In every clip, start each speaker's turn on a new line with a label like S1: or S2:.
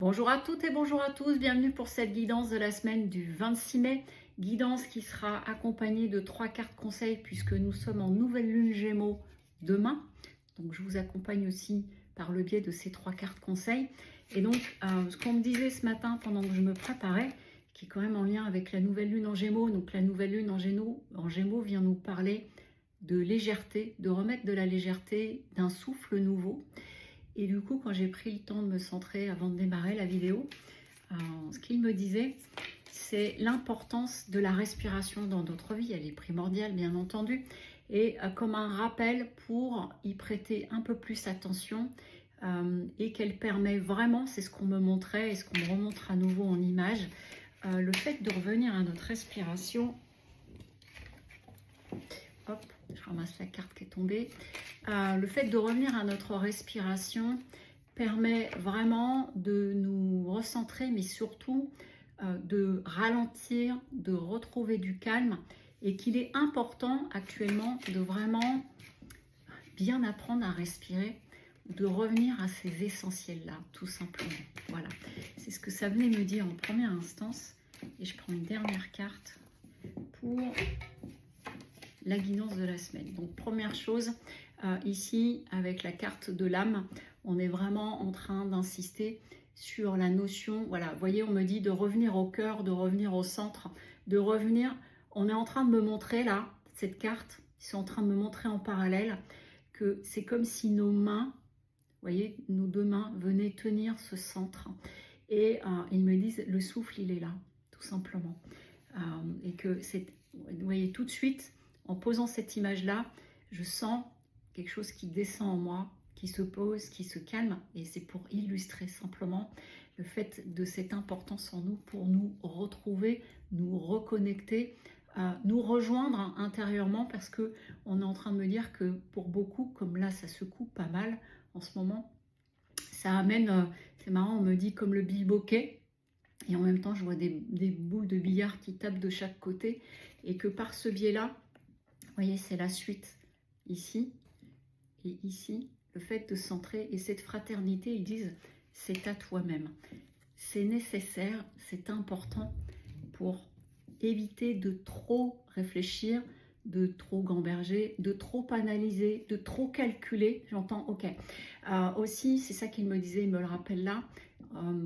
S1: Bonjour à toutes et bonjour à tous, bienvenue pour cette guidance de la semaine du 26 mai. Guidance qui sera accompagnée de 3 cartes conseils puisque nous sommes en nouvelle lune Gémeaux demain. Donc je vous accompagne aussi par le biais de ces 3 cartes conseils. Et donc ce qu'on me disait ce matin pendant que je me préparais, qui est quand même en lien avec la nouvelle lune en Gémeaux. Donc la nouvelle lune en Gémeaux vient nous parler de légèreté, de remettre de la légèreté, d'un souffle nouveau. Et du coup, quand j'ai pris le temps de me centrer avant de démarrer la vidéo, ce qu'il me disait, c'est l'importance de la respiration dans notre vie. Elle est primordiale, bien entendu. Et comme un rappel pour y prêter un peu plus attention et qu'elle permet vraiment, c'est ce qu'on me montrait et ce qu'on me remontre à nouveau en image, le fait de revenir à notre respiration. Hop, je ramasse la carte qui est tombée. Le fait de revenir à notre respiration permet vraiment de nous recentrer, mais surtout de ralentir, de retrouver du calme, et qu'il est important actuellement de vraiment bien apprendre à respirer, de revenir à ces essentiels-là, tout simplement. Voilà, c'est ce que ça venait me dire en première instance. Et je prends une dernière carte pour la guidance de la semaine. Donc première chose, ici avec la carte de l'âme, on est vraiment en train d'insister sur la notion, voilà, vous voyez, on me dit de revenir au cœur, de revenir au centre, de revenir, on est en train de me montrer là, cette carte, ils sont en train de me montrer en parallèle que c'est comme si nos mains, vous voyez, nos deux mains venaient tenir ce centre. Et ils me disent, le souffle, il est là, tout simplement. Et que c'est, vous voyez, tout de suite, en posant cette image-là, je sens quelque chose qui descend en moi, qui se pose, qui se calme. Et c'est pour illustrer simplement le fait de cette importance en nous pour nous retrouver, nous reconnecter, nous rejoindre intérieurement, parce qu'on est en train de me dire que pour beaucoup, comme là ça secoue pas mal en ce moment, ça amène, c'est marrant, on me dit comme le bilboquet. Et en même temps, je vois des boules de billard qui tapent de chaque côté. Et que par ce biais-là, vous voyez, c'est la suite. Ici et ici, le fait de centrer. Et cette fraternité, ils disent, c'est à toi-même. C'est nécessaire, c'est important pour éviter de trop réfléchir, de trop gamberger, de trop analyser, de trop calculer. J'entends, ok. Aussi, c'est ça qu'il me disait, il me le rappelle là,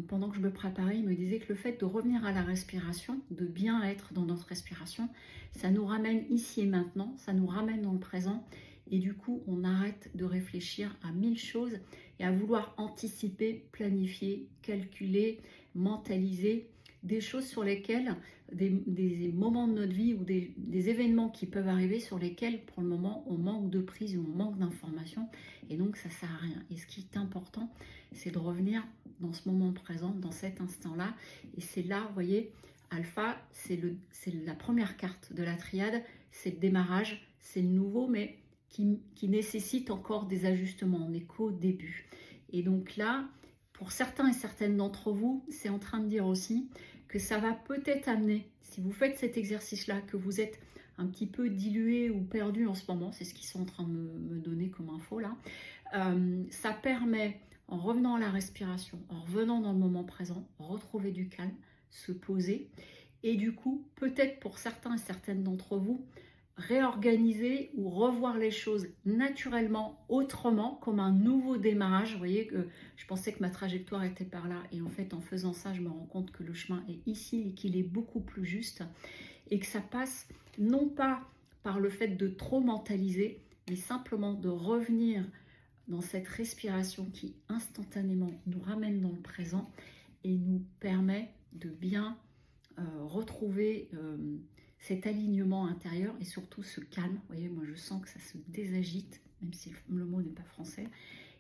S1: pendant que je me préparais, il me disait que le fait de revenir à la respiration, de bien être dans notre respiration, ça nous ramène ici et maintenant, ça nous ramène dans le présent. Et du coup, on arrête de réfléchir à 1000 choses et à vouloir anticiper, planifier, calculer, mentaliser des choses sur lesquelles, des moments de notre vie ou des événements qui peuvent arriver sur lesquels, pour le moment, on manque de prise ou on manque d'informations. Et donc, ça ne sert à rien. Et ce qui est important, c'est de revenir dans ce moment présent, dans cet instant-là. Et c'est là, vous voyez, Alpha, c'est la première carte de la triade, c'est le démarrage, c'est le nouveau, mais qui nécessite encore des ajustements. On n'est qu'au début. Et donc là, pour certains et certaines d'entre vous, c'est en train de dire aussi que ça va peut-être amener, si vous faites cet exercice-là, que vous êtes un petit peu dilué ou perdu en ce moment, c'est ce qu'ils sont en train de me donner comme info là, ça permet, en revenant à la respiration, en revenant dans le moment présent, retrouver du calme, se poser, et du coup, peut-être pour certains et certaines d'entre vous, réorganiser ou revoir les choses naturellement, autrement, comme un nouveau démarrage. Vous voyez que je pensais que ma trajectoire était par là, et en fait, en faisant ça, je me rends compte que le chemin est ici et qu'il est beaucoup plus juste, et que ça passe non pas par le fait de trop mentaliser, mais simplement de revenir dans cette respiration qui instantanément nous ramène dans le présent et nous permet de bien retrouver cet alignement intérieur et surtout ce calme. Vous voyez, moi je sens que ça se désagite, même si le mot n'est pas français.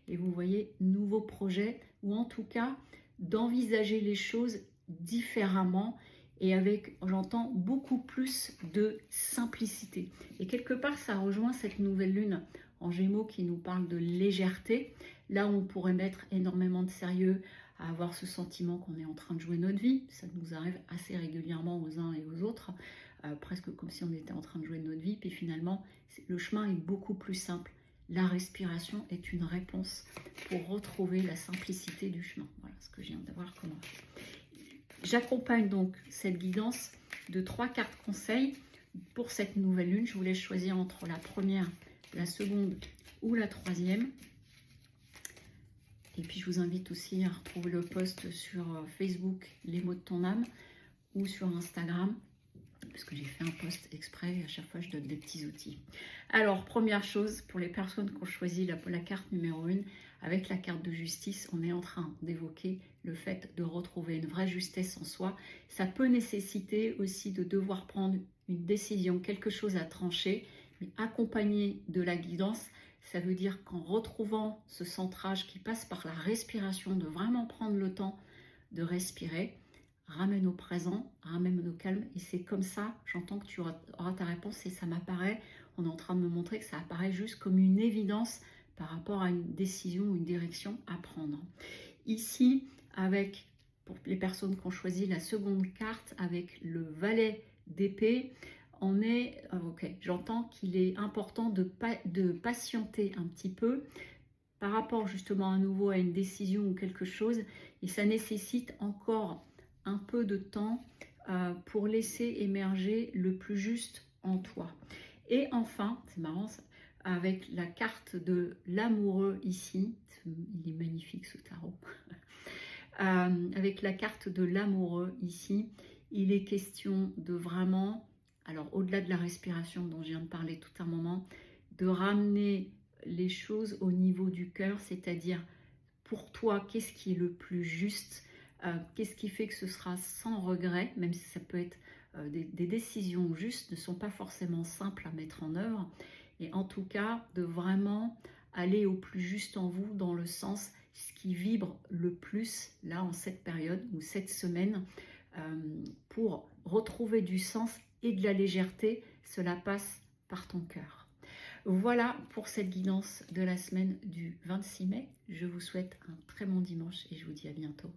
S1: Et vous voyez, nouveau projet, ou en tout cas d'envisager les choses différemment et avec, j'entends, beaucoup plus de simplicité. Et quelque part, ça rejoint cette nouvelle lune en Gémeaux qui nous parle de légèreté. Là où on pourrait mettre énormément de sérieux, à avoir ce sentiment qu'on est en train de jouer notre vie. Ça nous arrive assez régulièrement aux uns et aux autres, presque comme si on était en train de jouer notre vie. Puis finalement, le chemin est beaucoup plus simple. la respiration est une réponse pour retrouver la simplicité du chemin. Voilà ce que je viens d'avoir commencé. J'accompagne donc cette guidance de 3 cartes conseils pour cette nouvelle lune. Je vous laisse choisir entre la première, la seconde ou la troisième. Et puis je vous invite aussi à retrouver le post sur Facebook, les mots de ton âme, ou sur Instagram, parce que j'ai fait un post exprès et à chaque fois je donne des petits outils. Alors, première chose, pour les personnes qui ont choisi la carte numéro 1, avec la carte de justice, on est en train d'évoquer le fait de retrouver une vraie justesse en soi. Ça peut nécessiter aussi de devoir prendre une décision, quelque chose à trancher, mais accompagné de la guidance. Ça veut dire qu'en retrouvant ce centrage qui passe par la respiration, de vraiment prendre le temps de respirer, ramène au présent, ramène au calme, et c'est comme ça, j'entends que tu auras ta réponse, et ça m'apparaît, on est en train de me montrer que ça apparaît juste comme une évidence par rapport à une décision ou une direction à prendre. Ici, avec, pour les personnes qui ont choisi la seconde carte, avec le valet d'épée, on est, ok, j'entends qu'il est important de patienter un petit peu par rapport justement à nouveau à une décision ou quelque chose, et ça nécessite encore un peu de temps pour laisser émerger le plus juste en toi. Et enfin, c'est marrant, avec la carte de l'amoureux ici, il est magnifique ce tarot, avec la carte de l'amoureux ici, il est question de vraiment, alors au-delà de la respiration dont je viens de parler tout un moment, de ramener les choses au niveau du cœur, c'est-à-dire pour toi, qu'est-ce qui est le plus juste, qu'est-ce qui fait que ce sera sans regret, même si ça peut être des décisions justes, ne sont pas forcément simples à mettre en œuvre, et en tout cas de vraiment aller au plus juste en vous, dans le sens ce qui vibre le plus là en cette période ou cette semaine, pour retrouver du sens et de la légèreté. Cela passe par ton cœur. Voilà pour cette guidance de la semaine du 26 mai. Je vous souhaite un très bon dimanche et je vous dis à bientôt.